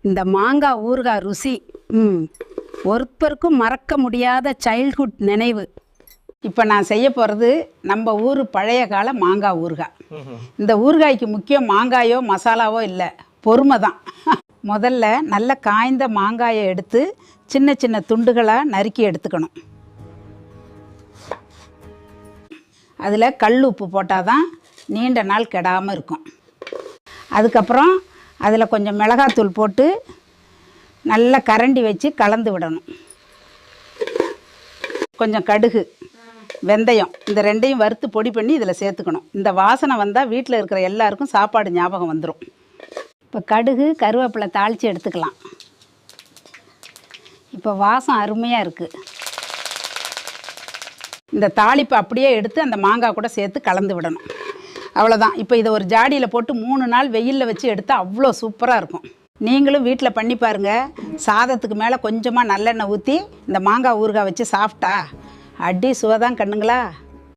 இந்த மாங்காய் ஊறுகாய் ருசி ஒருத்தருக்கும் மறக்க முடியாத சைல்ட்ஹுட் நினைவு. இப்போ நான் செய்ய போகிறது நம்ம ஊர் பழைய கால மாங்காய் ஊறுகாய். இந்த ஊறுகாய்க்கு முக்கியம் மாங்காயோ மசாலாவோ இல்லை, பொறுமை தான். முதல்ல நல்ல காய்ந்த மாங்காயை எடுத்து சின்ன சின்ன துண்டுகளாக நறுக்கி எடுத்துக்கணும். அதில் கல் உப்பு போட்டால் தான் நீண்ட நாள் கெடாமல் இருக்கும். அதுக்கப்புறம் அதில் கொஞ்சம் மிளகாத்தூள் போட்டு நல்லா கரண்டி வச்சு கலந்து விடணும். கொஞ்சம் கடுகு, வெந்தயம் இந்த ரெண்டையும் வறுத்து பொடி பண்ணி இதில் சேர்த்துக்கணும். இந்த வாசனை வந்தால் வீட்டில் இருக்கிற எல்லாருக்கும் சாப்பாடு ஞாபகம் வந்துடும். இப்போ கடுகு கருவேப்பிலை தாளித்து எடுத்துக்கலாம். இப்போ வாசம் அருமையாக இருக்குது. இந்த தாளிப்பை அப்படியே எடுத்து அந்த மாங்காய் கூட சேர்த்து கலந்து விடணும். அவ்வளோதான். இப்போ இதை ஒரு ஜாடியில் போட்டு 3 நாள் வெயிலில் வச்சு எடுத்தால் அவ்வளோ சூப்பராக இருக்கும். நீங்களும் வீட்டில் பண்ணி பாருங்கள். சாதத்துக்கு மேலே கொஞ்சமாக நல்லெண்ணெய் ஊற்றி இந்த மாங்காய் ஊறுகாய் வச்சு சாப்பிட்டா அடி சுவைதான் கண்ணுங்களா.